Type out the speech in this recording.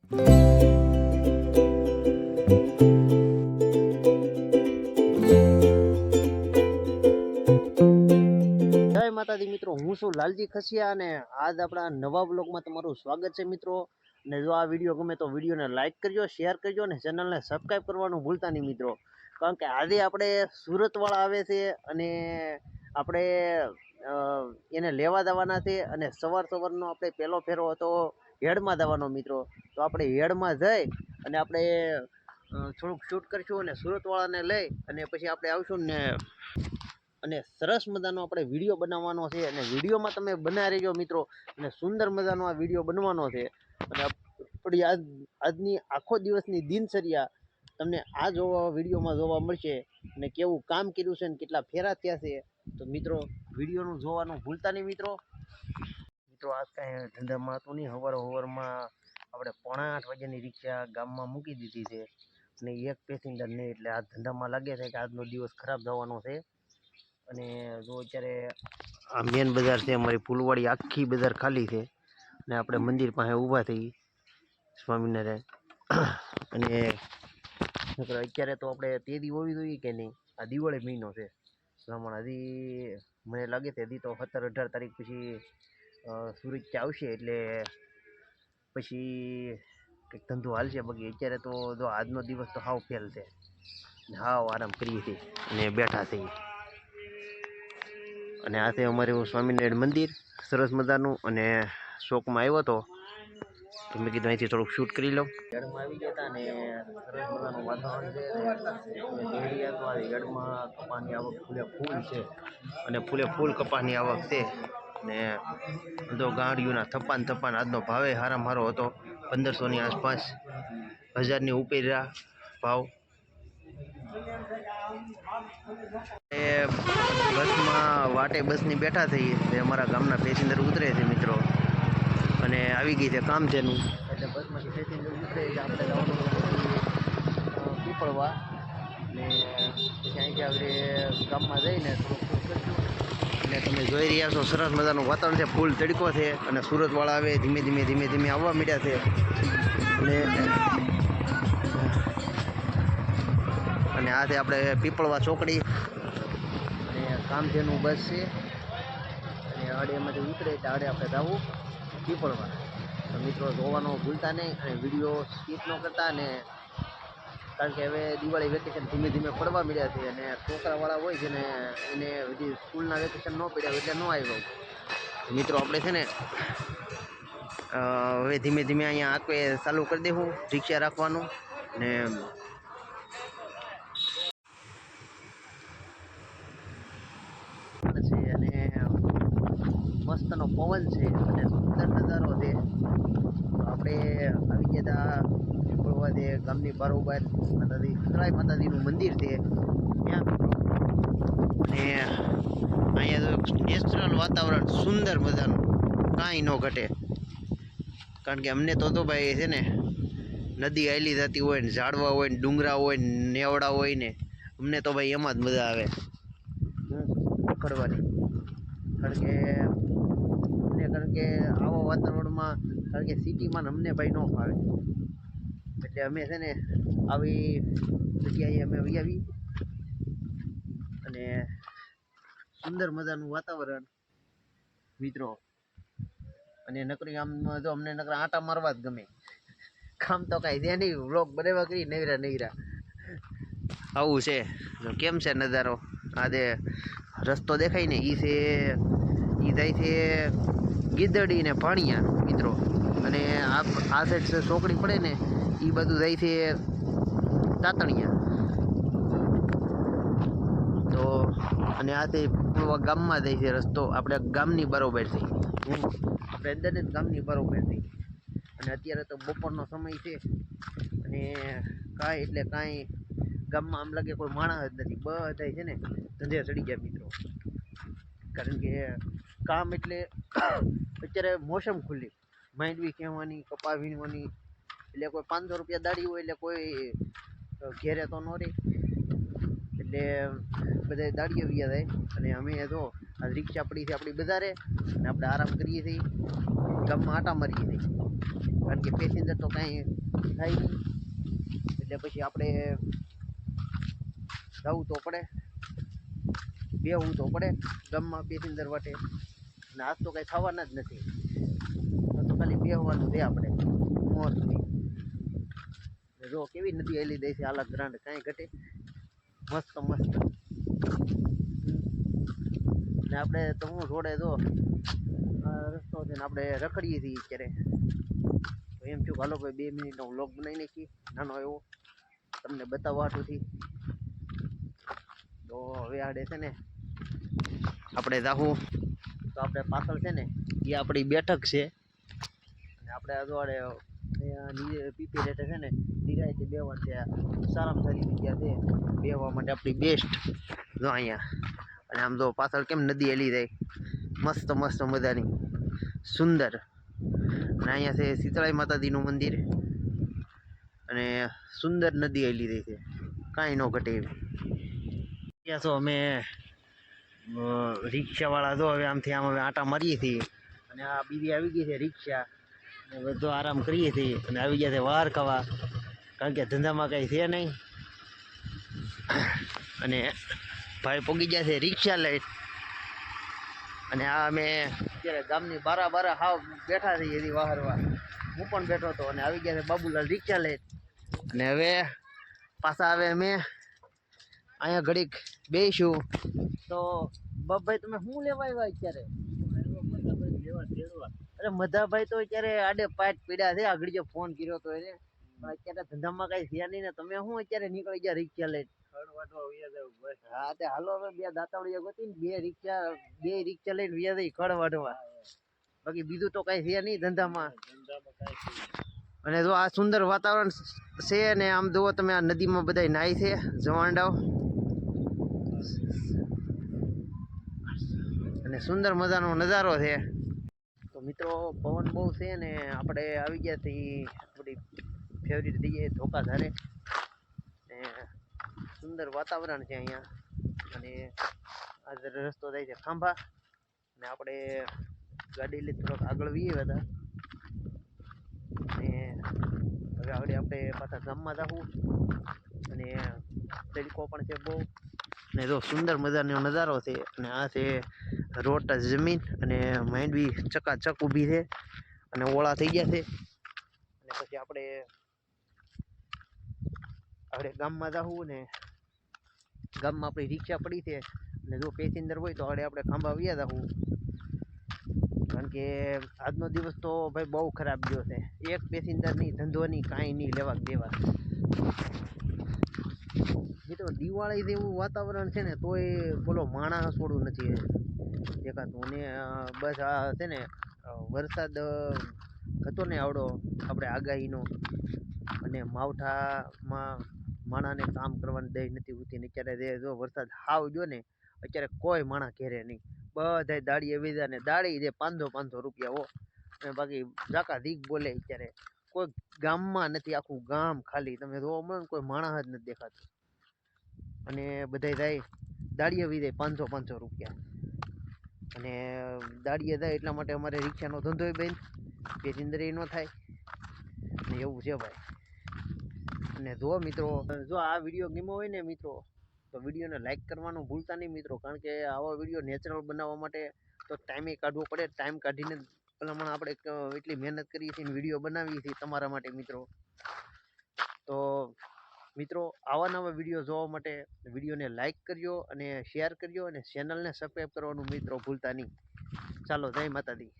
જય માતાજી મિત્રો, હું છું લાલજી ખસિયા અને આજ આપણા નવા બ્લોગમાં તમારું સ્વાગત છે મિત્રો. અને જો આ વિડીયો ગમે તો વિડીયોને લાઇક કરજો, શેર કરજો અને ચેનલને સબસ્ક્રાઈબ કરવાનું ભૂલતા નહીં મિત્રો. કારણ કે આજે આપણે સુરતવાળા આવે છે અને આપણે એને લેવા જવાના છે અને સવારનો આપણે પહેલો ફેરો હતો હેડમાં જવાનો મિત્રો. તો આપણે હેડમાં જઈ અને આપણે થોડુંક શૂટ કરીશું અને સુરતવાળાને લઈ અને પછી આપણે આવશું ને અને સરસ મજાનો આપણે વિડીયો બનાવવાનો છે અને વિડીયોમાં તમે બનાવી રહેજો મિત્રો. અને સુંદર મજાનો આ વિડીયો બનવાનો છે અને આપણી આજની આખો દિવસની દિનચર્યા તમને આ વિડીયોમાં જોવા મળશે અને કેવું કામ કર્યું છે અને કેટલા ફેરા થયા છે. તો મિત્રો વિડીયોનું જોવાનું ભૂલતા નહીં મિત્રો. આજ કાંઈ ધંધામાં હતું નહીં. સવારમાં આપણે 7:45 વાગ્યાની રિક્ષા ગામમાં મૂકી દીધી છે અને એક પેસેન્જર નહીં, એટલે આ ધંધામાં લાગે છે કે આજનો દિવસ ખરાબ જવાનો છે. અને જો અત્યારે આ મેન બજાર છે અમારી ફૂલવાડી, આખી બજાર ખાલી છે અને આપણે મંદિર પાસે ઊભા થઈ સ્વામિનારાયણ. અને અત્યારે તો આપણે તેદી હોવી જોઈએ કે નહીં, આ દિવાળી મહિનો છે હમણાં. હજી મને લાગે છે હજી તો 17-18 તારીખ પછી સૂરજ આવશે એટલે પછી કંઈક ધંધો હાલશે. બાકી અત્યારે તો જો આજનો દિવસ તો હાવ ફેલ છે, હાવ આરામ કરીએ છીએ અને બેઠા છીએ. અને આ છે અમારું સ્વામિનારાયણ મંદિર સરસ મજાનું. અને શોકમાં આવ્યો હતો તો મેં કીધું અહીંથી થોડુંક શૂટ કરી લઉં. હેડમાં આવી ગયા હતા અને સરસ મજાનું વાતાવરણ છે. હેડમાં કપાસની આવક ફૂલ છે અને ફૂલ કપાસની આવક છે. ને તો ગાડીઓના થપ્પાન આજનો ભાવે હારામાં હારો હતો, 1500ની આસપાસ, 1000ની ઉપર ભાવ. બસની બેઠા થઈ તે અમારા ગામના પેસેન્જર ઉતરે છે મિત્રો. અને આવી ગઈ છે કામધેનું, એટલે બસમાંથી પેસેન્જર ઉતરે એટલે આપણે જવાનું પીપળવા. ને પછી અહીંથી આપણે ગામમાં જઈને થોડુંક કરશું. અને તમે જોઈ રહ્યા છો સરસ મજાનું વાતાવરણ છે, ફૂલ તડકો છે અને સુરતવાળા આવે ધીમે ધીમે આવવા માંડ્યા છે. અને આ છે આપણે પીપળવા ચોકડી અને કામધેનું બસ છે. અને આડેમાંથી ઉતરે એટલે આડે આપણે જવું પીપળવા. તો મિત્રો જોવાનો ભૂલતા નહીં અને વિડીયો સ્કીપ ન કરતા. અને કારણ કે હવે દિવાળી વેકેશન ધીમે પડવા મળ્યા છે અને છોકરાવાળા હોય છે ને એને હજી સ્કૂલના વેકેશન ન પડ્યા એટલે ન આવ્યો મિત્રો. આપણે છે ને હવે ધીમે અહીંયા આંકવે ચાલુ કરી દેવું રિક્ષા રાખવાનું. ને અને મસ્તનો પવન છે અને સુંદર નજારો છે. આપણે આવી ગયા હતા છે ગામની બારોબાર માતાજીનું મંદિર છે ત્યાં મિત્રો. અને અહીંયા તો નેચરલ વાતાવરણ સુંદર મજાનું, કાંઈ ન ઘટે. કારણ કે અમને તો ભાઈ છે ને નદી આયલી જતી હોય ને, ઝાડવા હોય ને, ડુંગરા હોય ને, નેવડા હોય ને, અમને તો ભાઈ એમાં જ મજા આવે પકડવાની. કારણ કે આવા વાતાવરણમાં, કારણ કે સિટીમાં અમને ભાઈ ન ફાવે, એટલે અમે છે ને આવી જગ્યાએ અમે આવી અને સુંદર મજાનું વાતાવરણ મિત્રો. અને નકરી આમ જો અમને નકરા આટા મારવા જ ગમે, કામ તો કાંઈ છે નહીં, વ્લોગ બનાવવા કરી નૈરા. આવું છે. કેમ છે નજારો? આ જે રસ્તો દેખાય ને એ જાય છે ગીદડી ને ભાણિયા મિત્રો. અને આ સાઈડ ચોકડી પડે ને એ બધું જાય છે તાતણિયા. તો અને આથી ગામમાં જાય છે રસ્તો, આપણે ગામની બરોબર છે, આપણે અંદર જ ગામની બરોબર છે. અને અત્યારે તો બપોરનો સમય છે અને કાંઈ ગામમાં આમ લાગે કોઈ માણસ જ નથી, બધા છે ને ધંધે ચડી ગયા મિત્રો. કારણ કે કામ એટલે અત્યારે મોસમ ખુલ્લી, માંડવી કહેવાની, કપા વીણવાની, એટલે કોઈ 500 રૂપિયા દાડી હોય એટલે કોઈ ઘેરે તો ન રહે, એટલે બધા દાડીએ વ્યા જાય. અને અમે જો આ રિક્ષા પડી છે આપણી બજારે અને આપણે આરામ કરીએ છીએ, ગામમાં આટા મારીએ છીએ, કારણ કે પેસેન્જર તો કાંઈ થાય નહીં, એટલે પછી આપણે જવું તો પડે, બેહવું તો પડે ગામમાં પેસેન્જર માટે, અને આજ તો કાંઈ થવાના જ નથી, તો ખાલી બેહવાનું છે આપણે મોર સુધી. જો કેવી નદી હેલી દે છે આલા ગ્રાન્ડ, કાંઈ ઘટે, મસ્ત મસ્ત. ને આપણે તો હું રોડે જો રસ્તો છે ને આપણે રખડીએ છીએ અત્યારે, તો એમ થયું હાલો ભાઈ 2 મિનિટનો વ્લોગ બનાવી નાખી નાનો એવો તમને બતાવવા હાટુથી. તો હવે આડે છે ને આપણે જાહું, તો આપણે પાછળ છે ને એ આપણી બેઠક છે, અને આપણે આજુબાજુ પીપી રેટે છે ને નિરાયથી બેહવા ત્યાં સારામાં સારી જગ્યા છે બેહવા માટે આપણી બેસ્ટ. જો અહીંયા અને આમ જો પાછળ કેમ નદી હેલી જાય મસ્ત મસ્ત મજાની સુંદર. અને અહીંયા છે શીતળાઈ માતાજીનું મંદિર, અને સુંદર નદી હેલી રહી છે, કાંઈ ન ઘટે એવી. ત્યાં તો અમે રિક્ષાવાળા જો હવે આમથી આમ હવે આટા મારીએ છીએ, અને આ બીજી આવી ગઈ છે રિક્ષા, અને બધો આરામ કરીએ છીએ, અને આવી ગયા છે વાર ખાવા, કારણ કે ધંધામાં કંઈ છે નહીં. અને ભાઈ પોગી ગયા છે રિક્ષા લઈ, અને આ અમે અત્યારે ગામની બારા હાવ બેઠા છીએ એની વાહરવા, હું પણ બેઠો હતો, અને આવી ગયા છે બાબુલાલ રિક્ષા લઈ. અને હવે પાછા આવે અમે અહીંયા ઘડીક બેસીશું. તો બાપભાઈ તમે શું લેવા આવ્યા અત્યારે? અરે મધાભાઈ તો અત્યારે આડે પાટ પીડ્યા છે, આગળ જે ફોન કર્યો તો એને, અત્યારે ધંધામાં કઈ છે નહીં ને તમે શું અત્યારે નીકળી ગયા રિક્ષા લઈને? હા તે હાલો હવે 2 દાતાવડીયા ગોતી ને 2 રિક્ષા લઈને વ્યા જઈ ખડ વાઢવા, બાકી બીજું તો કઈ છે નહીં ધંધામાં. અને જો આ સુંદર વાતાવરણ છે, ને આમ જુઓ તમે આ નદીમાં બધા નાય છે જવાંડાઓ, અને સુંદર મજાનો નજારો છે. તો મિત્રો પવન બહુ છે, ને આપણે આવી ગયા છીએ આપણી ફેવરિટ જગ્યાએ ધોકાધારે, ને સુંદર વાતાવરણ છે અહીંયા, અને આ રસ્તો જાય છે ખાંભા, ને આપણે ગાડી લઈ થોડોક આગળ વીએ હતા, અને હવે આગળ આપણે પાછા ગામમાં જવું, અને તડકો પણ છે બહુ, ને જો સુંદર મજાનો નજારો છે. અને આ છે રોડ જમીન, અને માંડવી ચકાચક ઊભી છે, અને ઓળા થઈ ગયા છે. અને પછી આપણે ગામમાં જવું, ને ગામમાં આપણી રિક્ષા પડી છે, અને જો પેસેન્જર હોય તો આપણે ખાંભા વ્યા જવું, કારણ કે આજનો દિવસ તો ભાઈ બહુ ખરાબ ગયો છે, એક પેસેન્જર નહીં, ધંધો નહીં, કાંઈ નહીં લેવા દેવા. મિત્રો દિવાળી જેવું વાતાવરણ છે ને તોય બોલો માણસ છોડવું નથી દેખાતું, ને બસ આ છે ને વરસાદ હતો ને આવડો આપણે આગાહીનો, અને માવઠામાં માણાને કામ કરવાની દઈ નથી હોતી, ને અત્યારે જો વરસાદ હાવ ગયો ને, અત્યારે કોઈ માણા ઘેરે નહીં, બધા દાડીએ વેચા, ને દાડી જે 500 રૂપિયા હો, અને બાકી જાકા દીક બોલે અત્યારે કોઈ ગામમાં નથી, આખું ગામ ખાલી તમે જોવા મળે ને કોઈ માણસ જ નથી દેખાતું, અને બધા જાય દાડીએ વી જાય 500 રૂપિયા, અને દાડીએ જાય એટલા માટે અમારે રિક્ષાનો ધંધો બંધ, પેસેન્જર ન થાય, ને એવું છે ભાઈ. અને જો મિત્રો જો આ વિડીયો ગમ્યો હોય ને મિત્રો, તો વિડીયોને લાઈક કરવાનું ભૂલતા નહીં મિત્રો, કારણ કે આવા વિડીયો નેચરલ બનાવવા માટે તો ટાઈમે કાઢવો પડે, ટાઈમ કાઢીને ભલામણ આપણે એટલી મહેનત કરીએ છીએ, વિડીયો બનાવીએ છીએ તમારા માટે મિત્રો. તો મિત્રો આવા નવા વિડીયો જોવા માટે વિડીયોને લાઈક કરજો, અને શેર કરજો, અને ચેનલને સબસ્ક્રાઈબ કરવાનું મિત્રો ભૂલતા નહીં. ચાલો, જય માતાજી.